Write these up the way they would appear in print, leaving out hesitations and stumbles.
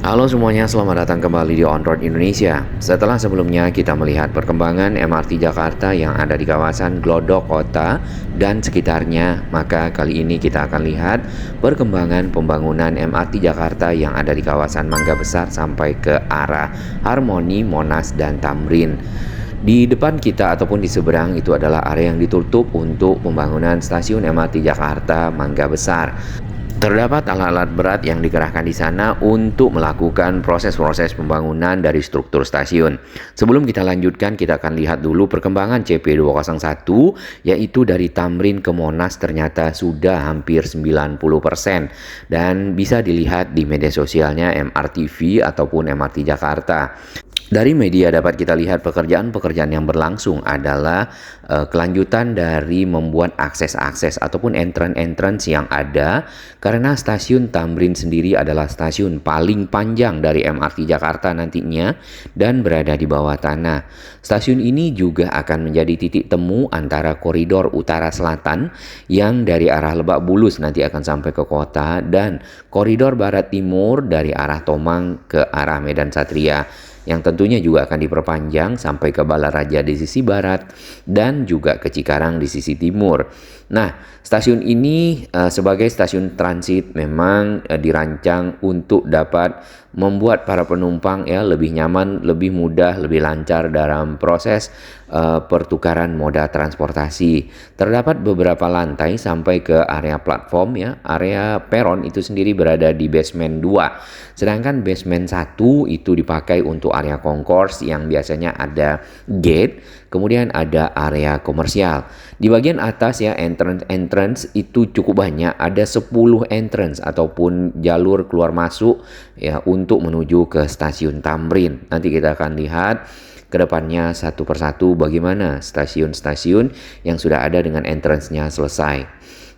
Halo semuanya, selamat datang kembali di On Road Indonesia. Setelah sebelumnya kita melihat perkembangan MRT Jakarta yang ada di kawasan Glodok Kota dan sekitarnya, maka kali ini kita akan lihat perkembangan pembangunan MRT Jakarta yang ada di kawasan Mangga Besar sampai ke arah Harmoni, Monas, dan Tamrin. Di depan kita ataupun di seberang itu adalah area yang ditutup untuk pembangunan stasiun MRT Jakarta Mangga Besar. Terdapat alat-alat berat yang dikerahkan di sana untuk melakukan proses-proses pembangunan dari struktur stasiun. Sebelum kita lanjutkan, kita akan lihat dulu perkembangan CP201, yaitu dari Tamrin ke Monas ternyata sudah hampir 90%. Dan bisa dilihat di media sosialnya MRTV ataupun MRT Jakarta. Dari media dapat kita lihat pekerjaan-pekerjaan yang berlangsung adalah kelanjutan dari membuat akses-akses ataupun entrance-entrance yang ada, karena stasiun Tamrin sendiri adalah stasiun paling panjang dari MRT Jakarta nantinya dan berada di bawah tanah. Stasiun ini juga akan menjadi titik temu antara koridor utara selatan yang dari arah Lebak Bulus nanti akan sampai ke kota, dan koridor barat timur dari arah Tomang ke arah Medan Satria, yang tentunya juga akan diperpanjang sampai ke Balaraja di sisi barat dan juga ke Cikarang di sisi timur. Nah, stasiun ini sebagai stasiun transit memang dirancang untuk dapat membuat para penumpang ya lebih nyaman, lebih mudah, lebih lancar dalam proses pertukaran moda transportasi. Terdapat beberapa lantai sampai ke area platform ya. Area peron itu sendiri berada di basement 2. Sedangkan basement 1 itu dipakai untuk area concourse yang biasanya ada gate, kemudian ada area komersial. Di bagian atas ya entrance itu cukup banyak, ada 10 entrance ataupun jalur keluar masuk ya untuk menuju ke stasiun Tamrin. Nanti kita akan lihat ke depannya satu persatu bagaimana stasiun-stasiun yang sudah ada dengan entrance-nya selesai.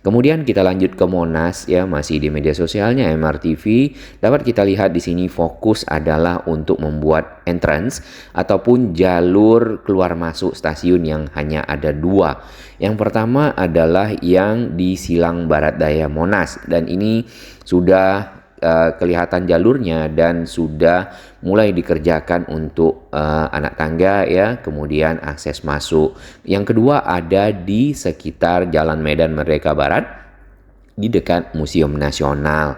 Kemudian kita lanjut ke Monas ya, masih di media sosialnya MRTV. Dapat kita lihat di sini fokus adalah untuk membuat entrance ataupun jalur keluar masuk stasiun yang hanya ada 2. Yang pertama adalah yang di Silang Barat Daya Monas, dan ini sudah kelihatan jalurnya dan sudah mulai dikerjakan untuk anak tangga ya, kemudian akses masuk. Yang kedua ada di sekitar Jalan Medan Merdeka Barat di dekat Museum Nasional.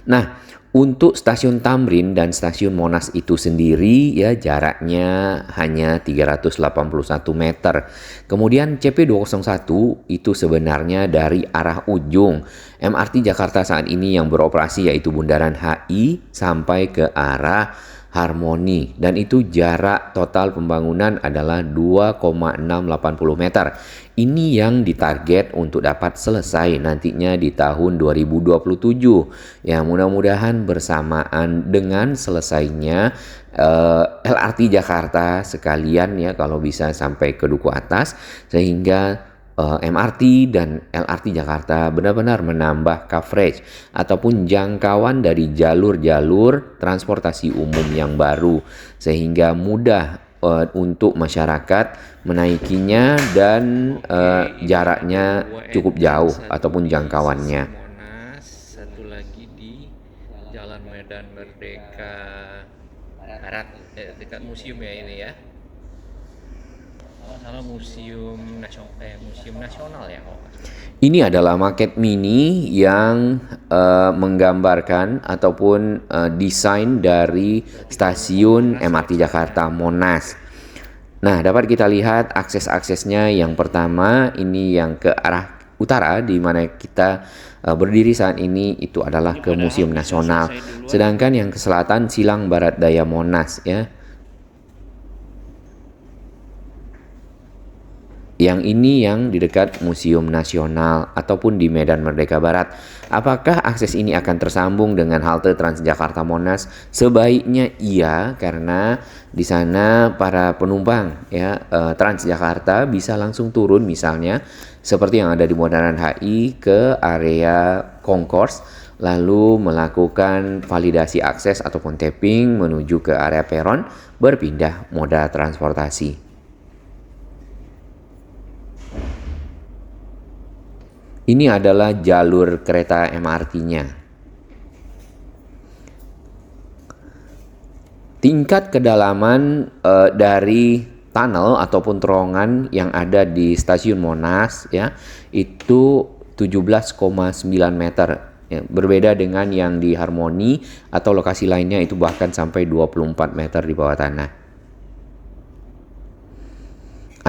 Nah, untuk stasiun Tamrin dan stasiun Monas itu sendiri ya jaraknya hanya 381 meter. Kemudian CP201 itu sebenarnya dari arah ujung MRT Jakarta saat ini yang beroperasi yaitu Bundaran HI sampai ke arah Harmoni, dan itu jarak total pembangunan adalah 2,680 meter. Ini yang ditarget untuk dapat selesai nantinya di tahun 2027. Ya, mudah-mudahan bersamaan dengan selesainya LRT Jakarta sekalian ya, kalau bisa sampai ke Duku Atas, sehingga MRT dan LRT Jakarta benar-benar menambah coverage ataupun jangkauan dari jalur-jalur transportasi umum yang baru, sehingga mudah untuk masyarakat menaikinya dan jaraknya Dua cukup entrance, jauh satu ataupun di sisi jangkauannya. Monas, satu lagi di Jalan Medan Merdeka Barat, dekat museum ya ini ya. Kalau salah museum nasional ya kalau nggak salah. Ini adalah maket mini yang menggambarkan ataupun desain dari stasiun MRT Jakarta Monas. Nah, dapat kita lihat akses-aksesnya. Yang pertama ini yang ke arah utara di mana kita berdiri saat ini itu adalah ke Museum Nasional. Sedangkan yang ke selatan Silang Barat Daya Monas ya. Yang ini yang di dekat Museum Nasional ataupun di Medan Merdeka Barat. Apakah akses ini akan tersambung dengan halte Transjakarta Monas? Sebaiknya iya, karena di sana para penumpang ya Transjakarta bisa langsung turun misalnya seperti yang ada di Bundaran HI ke area concourse, lalu melakukan validasi akses ataupun tapping menuju ke area peron, berpindah moda transportasi. Ini adalah jalur kereta MRT-nya. Tingkat kedalaman dari tunnel ataupun terowongan yang ada di stasiun Monas ya itu 17,9 meter. Ya, berbeda dengan yang di Harmoni atau lokasi lainnya itu bahkan sampai 24 meter di bawah tanah.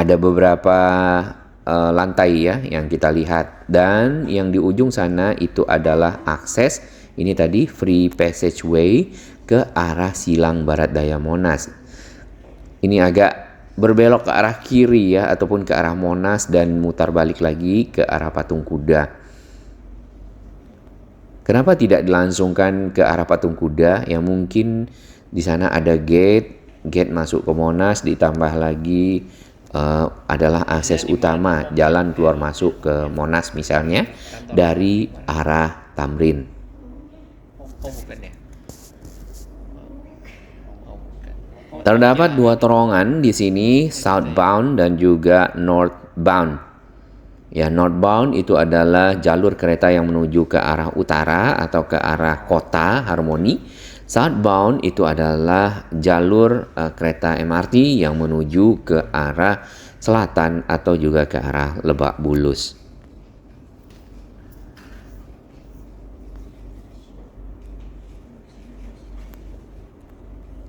Ada beberapa lantai ya yang kita lihat, dan yang di ujung sana itu adalah akses, ini tadi free passageway ke arah silang barat daya Monas. Ini agak berbelok ke arah kiri ya ataupun ke arah Monas dan mutar balik lagi ke arah Patung Kuda. Kenapa tidak dilangsungkan ke arah Patung Kuda? Ya mungkin di sana ada gate masuk ke Monas, ditambah lagi adalah akses utama jalan keluar masuk ke Monas misalnya dari arah Tamrin. Bukan ya? Bukan. Terdapat dua terowongan di sini, southbound dan juga northbound. Ya, northbound itu adalah jalur kereta yang menuju ke arah utara atau ke arah kota Harmoni. Southbound itu adalah jalur kereta MRT yang menuju ke arah selatan atau juga ke arah Lebak Bulus.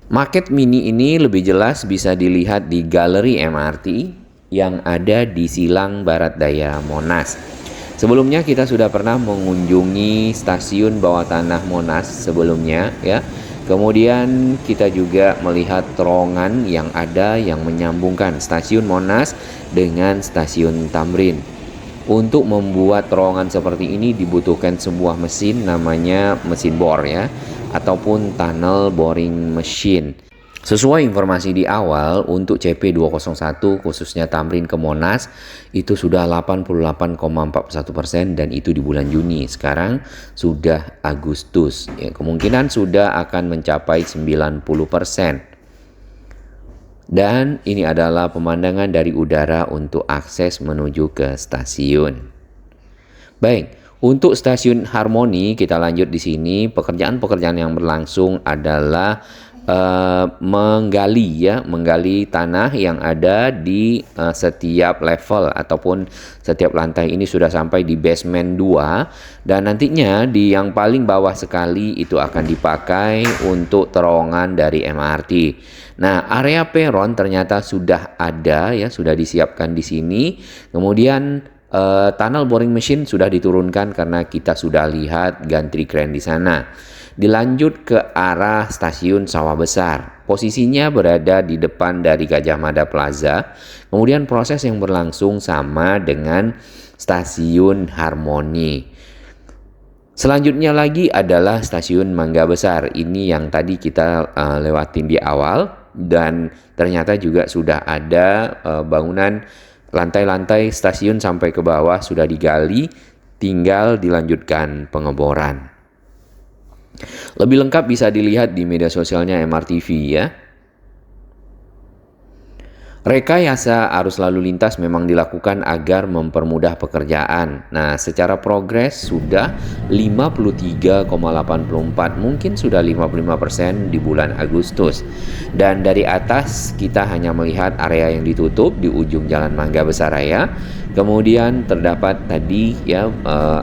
Maket mini ini lebih jelas bisa dilihat di galeri MRT yang ada di silang barat daya Monas. Sebelumnya kita sudah pernah mengunjungi stasiun bawah tanah Monas sebelumnya ya. Kemudian kita juga melihat terowongan yang ada yang menyambungkan stasiun Monas dengan stasiun Tamrin. Untuk membuat terowongan seperti ini dibutuhkan sebuah mesin namanya mesin bor ya, ataupun tunnel boring machine. Sesuai informasi di awal, untuk CP201 khususnya Tamrin ke Monas itu sudah 88,41% dan itu di bulan Juni. Sekarang sudah Agustus. Ya, kemungkinan sudah akan mencapai 90%. Dan ini adalah pemandangan dari udara untuk akses menuju ke stasiun. Baik. Untuk stasiun Harmoni kita lanjut di sini. Pekerjaan-pekerjaan yang berlangsung adalah menggali tanah yang ada di setiap level ataupun setiap lantai. Ini sudah sampai di basement 2 dan nantinya di yang paling bawah sekali itu akan dipakai untuk terowongan dari MRT. Nah, area peron ternyata sudah ada ya, sudah disiapkan di sini. Kemudian tunnel boring machine sudah diturunkan karena kita sudah lihat gantry crane di sana. Dilanjut ke arah stasiun Sawah Besar. Posisinya berada di depan dari Gajah Mada Plaza. Kemudian proses yang berlangsung sama dengan stasiun Harmoni. Selanjutnya lagi adalah stasiun Mangga Besar. Ini yang tadi kita lewatin di awal dan ternyata juga sudah ada bangunan lantai-lantai stasiun sampai ke bawah sudah digali, tinggal dilanjutkan pengeboran. Lebih lengkap bisa dilihat di media sosialnya MRTV ya. Rekayasa arus lalu lintas memang dilakukan agar mempermudah pekerjaan. Nah, secara progres sudah 53,84, mungkin sudah 55% di bulan Agustus. Dan dari atas kita hanya melihat area yang ditutup di ujung Jalan Mangga Besar Raya. Kemudian terdapat tadi ya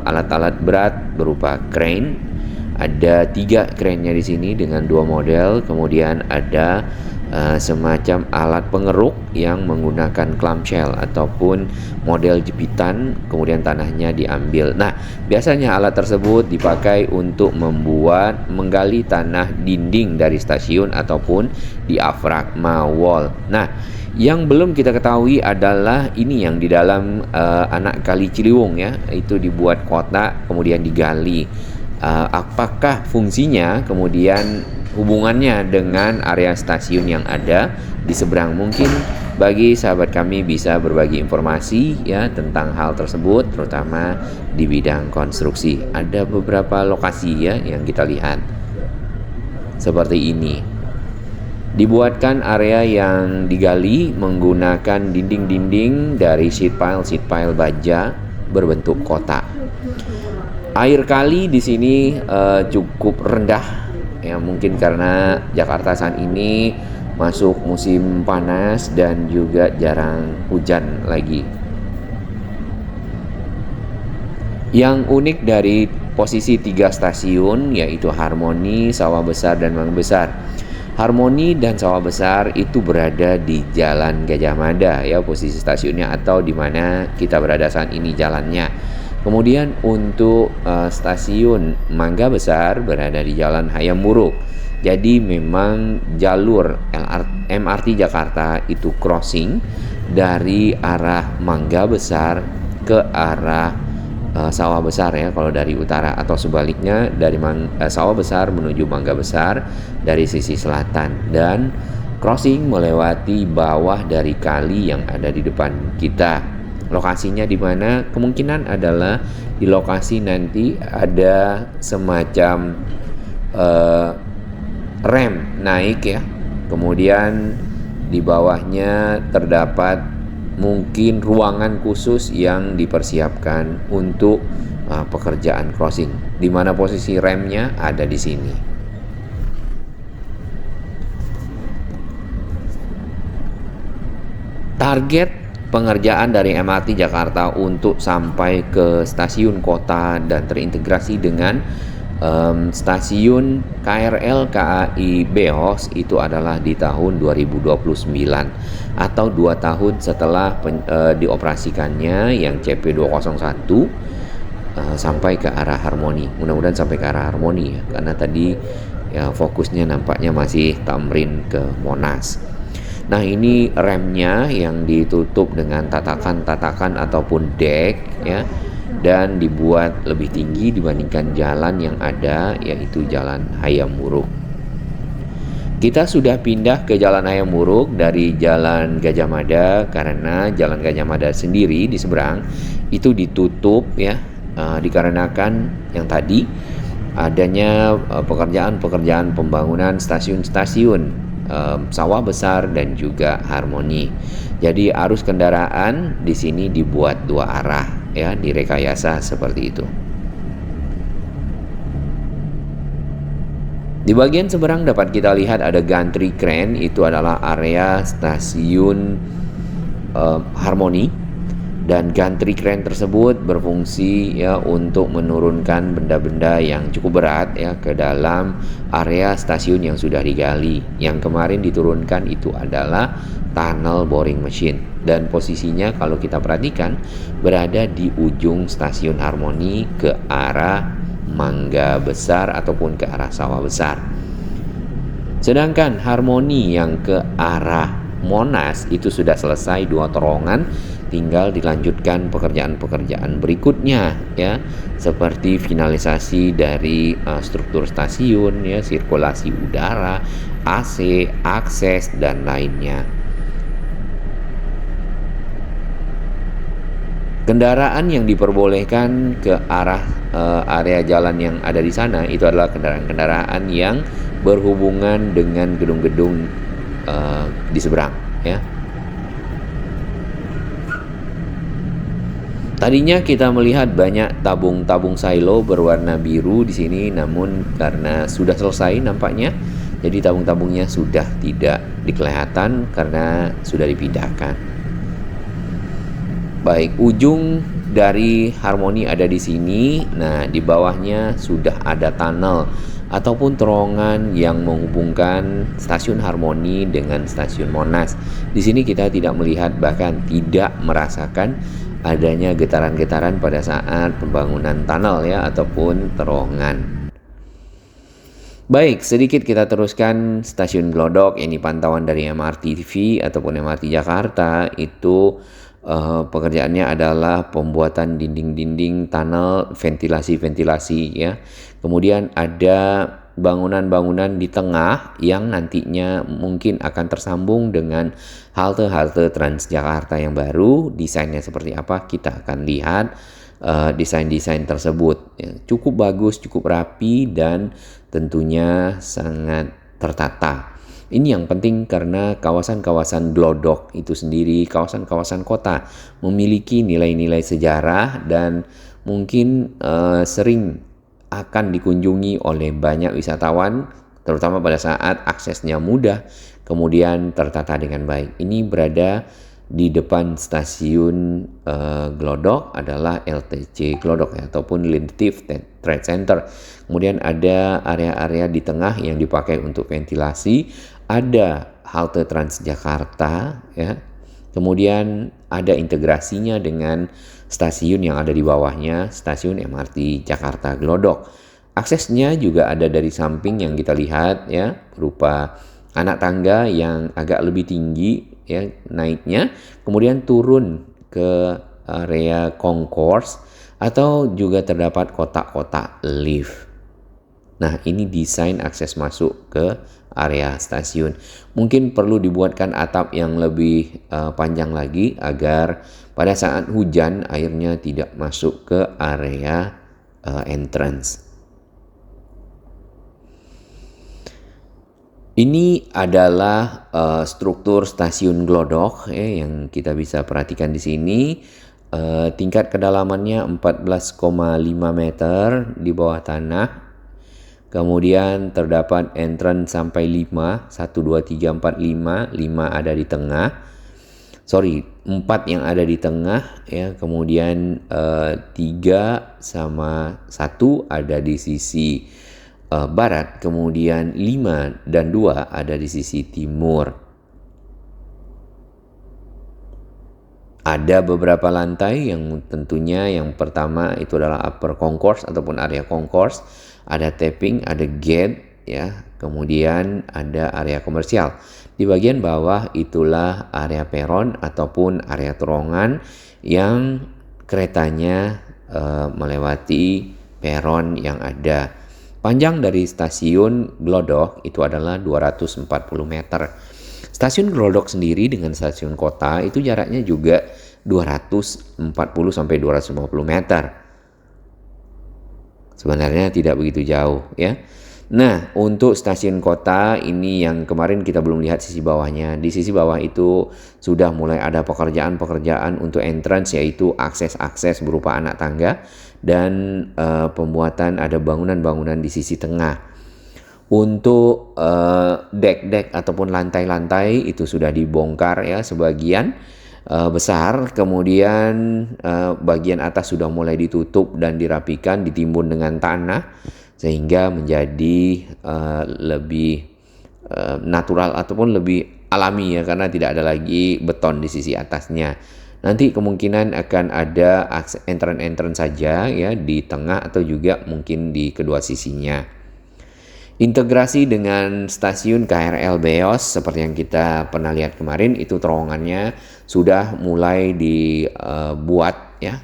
alat-alat berat berupa crane. Ada 3 crane-nya di sini dengan 2 model. Kemudian ada semacam alat pengeruk yang menggunakan clamshell ataupun model jepitan, kemudian tanahnya diambil. Nah, biasanya alat tersebut dipakai untuk menggali tanah dinding dari stasiun ataupun diafragma wall. Nah, yang belum kita ketahui adalah ini yang di dalam anak kali Ciliwung ya, itu dibuat kotak kemudian digali. Apakah fungsinya, kemudian hubungannya dengan area stasiun yang ada di seberang. Mungkin bagi sahabat kami bisa berbagi informasi ya tentang hal tersebut, terutama di bidang konstruksi. Ada beberapa lokasi ya yang kita lihat seperti ini. Dibuatkan area yang digali menggunakan dinding-dinding dari sheet pile baja berbentuk kotak. Air kali di sini cukup rendah ya, mungkin karena Jakarta saat ini masuk musim panas dan juga jarang hujan lagi. Yang unik dari posisi 3 stasiun yaitu Harmoni, Sawah Besar, dan Mangga Besar. Harmoni dan Sawah Besar itu berada di Jalan Gajah Mada ya, posisi stasiunnya, atau di mana kita berada saat ini jalannya. Kemudian untuk stasiun Mangga Besar berada di Jalan Hayam Wuruk. Jadi memang jalur MRT Jakarta itu crossing dari arah Mangga Besar ke arah Sawah Besar ya, kalau dari utara, atau sebaliknya dari Sawah Besar menuju Mangga Besar dari sisi selatan, dan crossing melewati bawah dari kali yang ada di depan kita. Lokasinya di mana? Kemungkinan adalah di lokasi nanti ada semacam rem naik ya, kemudian di bawahnya terdapat mungkin ruangan khusus yang dipersiapkan untuk pekerjaan crossing, di mana posisi remnya ada di sini. Target pengerjaan dari MRT Jakarta untuk sampai ke stasiun kota dan terintegrasi dengan stasiun KRL KAI Beos itu adalah di tahun 2029 atau 2 tahun setelah dioperasikannya yang CP201 sampai ke arah Harmoni. Mudah-mudahan sampai ke arah Harmoni ya, karena tadi ya fokusnya nampaknya masih Tamrin ke Monas. Nah, ini remnya yang ditutup dengan tatakan-tatakan ataupun dek ya, dan dibuat lebih tinggi dibandingkan jalan yang ada, yaitu Jalan Hayam Wuruk. Kita sudah pindah ke Jalan Hayam Wuruk dari Jalan Gajah Mada karena Jalan Gajah Mada sendiri di seberang itu ditutup ya, dikarenakan yang tadi adanya pekerjaan pembangunan stasiun-stasiun Sawah Besar dan juga Harmoni. Jadi arus kendaraan di sini dibuat 2 arah ya, direkayasa seperti itu. Di bagian seberang dapat kita lihat ada gantry crane, itu adalah area stasiun Harmoni, dan gantry crane tersebut berfungsi ya untuk menurunkan benda-benda yang cukup berat ya ke dalam area stasiun yang sudah digali. Yang kemarin diturunkan itu adalah tunnel boring machine, dan posisinya kalau kita perhatikan berada di ujung stasiun Harmoni ke arah Mangga Besar ataupun ke arah Sawah Besar. Sedangkan Harmoni yang ke arah Monas itu sudah selesai 2 terowongan, tinggal dilanjutkan pekerjaan-pekerjaan berikutnya ya, seperti finalisasi dari struktur stasiun ya, sirkulasi udara, AC, akses, dan lainnya. Kendaraan yang diperbolehkan ke arah area jalan yang ada di sana itu adalah kendaraan-kendaraan yang berhubungan dengan gedung-gedung di seberang ya. Tadinya kita melihat banyak tabung-tabung silo berwarna biru di sini, namun karena sudah selesai nampaknya, jadi tabung-tabungnya sudah tidak dikelihatan karena sudah dipindahkan. Baik, ujung dari Harmoni ada di sini. Nah, di bawahnya sudah ada tunnel ataupun terowongan yang menghubungkan stasiun Harmoni dengan stasiun Monas. Di sini kita tidak melihat, bahkan tidak merasakan adanya getaran-getaran pada saat pembangunan tunnel ya ataupun terowongan. Baik, sedikit kita teruskan stasiun Glodok. Ini pantauan dari MRT TV ataupun MRT Jakarta. Itu pekerjaannya adalah pembuatan dinding-dinding tunnel, ventilasi-ventilasi ya. Kemudian ada bangunan-bangunan di tengah yang nantinya mungkin akan tersambung dengan halte-halte Transjakarta yang baru. Desainnya seperti apa kita akan lihat desain-desain tersebut ya. Cukup bagus, cukup rapi, dan tentunya sangat tertata. Ini yang penting karena kawasan-kawasan Glodok itu sendiri, kawasan-kawasan kota, memiliki nilai-nilai sejarah dan mungkin sering akan dikunjungi oleh banyak wisatawan, terutama pada saat aksesnya mudah, kemudian tertata dengan baik. Ini berada di depan stasiun Glodok adalah LTC Glodok ya, ataupun Lintiv Trade Center. Kemudian ada area-area di tengah yang dipakai untuk ventilasi, ada halte Transjakarta ya. Kemudian ada integrasinya dengan stasiun yang ada di bawahnya, stasiun MRT Jakarta Glodok. Aksesnya juga ada dari samping yang kita lihat ya, berupa anak tangga yang agak lebih tinggi ya naiknya, kemudian turun ke area concourse atau juga terdapat kotak-kotak lift. Nah, ini desain akses masuk ke area stasiun. Mungkin perlu dibuatkan atap yang lebih panjang lagi agar pada saat hujan airnya tidak masuk ke area entrance. Ini adalah struktur stasiun Glodok yang kita bisa perhatikan di sini. Tingkat kedalamannya 14,5 meter di bawah tanah. Kemudian terdapat entrance sampai 5, 1, 2, 3, 4, 5 ada di tengah. 4 yang ada di tengah ya. Kemudian 3 sama 1 ada di sisi barat, kemudian 5 dan 2 ada di sisi timur. Ada beberapa lantai yang tentunya yang pertama itu adalah upper concourse ataupun area concourse, ada tapping, ada gate ya, kemudian ada area komersial. Di bagian bawah itulah area peron ataupun area terowongan yang keretanya melewati peron yang ada. Panjang dari stasiun Glodok itu adalah 240 meter. Stasiun Glodok sendiri dengan stasiun kota itu jaraknya juga 240 sampai 250 meter. Sebenarnya tidak begitu jauh ya. Nah, untuk stasiun kota ini yang kemarin kita belum lihat sisi bawahnya. Di sisi bawah itu sudah mulai ada pekerjaan-pekerjaan untuk entrance, yaitu akses-akses berupa anak tangga dan pembuatan ada bangunan-bangunan di sisi tengah. Untuk dek-dek ataupun lantai-lantai itu sudah dibongkar ya sebagian besar, kemudian bagian atas sudah mulai ditutup dan dirapikan, ditimbun dengan tanah sehingga menjadi lebih natural ataupun lebih alami ya, karena tidak ada lagi beton di sisi atasnya. Nanti kemungkinan akan ada entrance saja ya di tengah atau juga mungkin di kedua sisinya. Integrasi dengan stasiun KRL Beos seperti yang kita pernah lihat kemarin, itu terowongannya sudah mulai dibuat ya.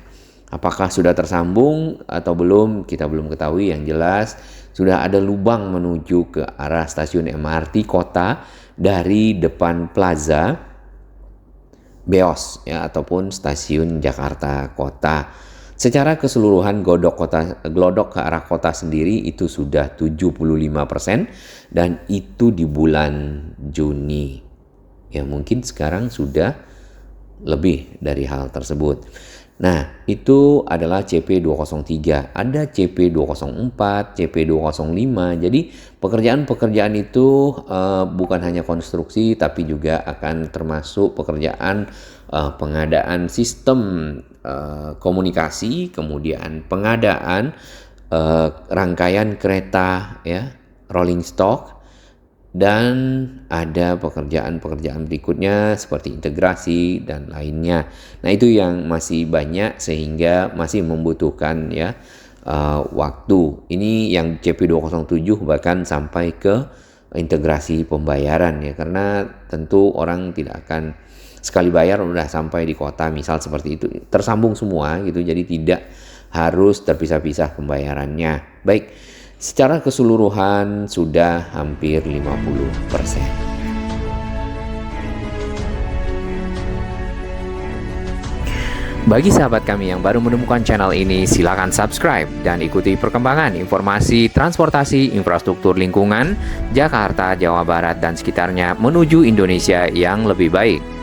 Apakah sudah tersambung atau belum, kita belum ketahui. Yang jelas sudah ada lubang menuju ke arah stasiun MRT kota dari depan Plaza Beos ya, ataupun stasiun Jakarta Kota. Secara keseluruhan Glodok ke arah kota sendiri itu sudah 75% dan itu di bulan Juni. Ya mungkin sekarang sudah lebih dari hal tersebut. Nah, itu adalah CP203. Ada CP204, CP205. Jadi pekerjaan-pekerjaan itu bukan hanya konstruksi tapi juga akan termasuk pekerjaan pengadaan sistem komunikasi, kemudian pengadaan rangkaian kereta ya, rolling stock, dan ada pekerjaan-pekerjaan berikutnya seperti integrasi dan lainnya. Nah, itu yang masih banyak sehingga masih membutuhkan ya waktu. Ini yang CP207 bahkan sampai ke integrasi pembayaran ya, karena tentu orang tidak akan sekali bayar udah sampai di kota misal seperti itu, tersambung semua gitu, jadi tidak harus terpisah-pisah pembayarannya. Baik, secara keseluruhan sudah hampir 50%. Bagi sahabat kami yang baru menemukan channel ini, silakan subscribe dan ikuti perkembangan informasi transportasi infrastruktur lingkungan Jakarta, Jawa Barat, dan sekitarnya menuju Indonesia yang lebih baik.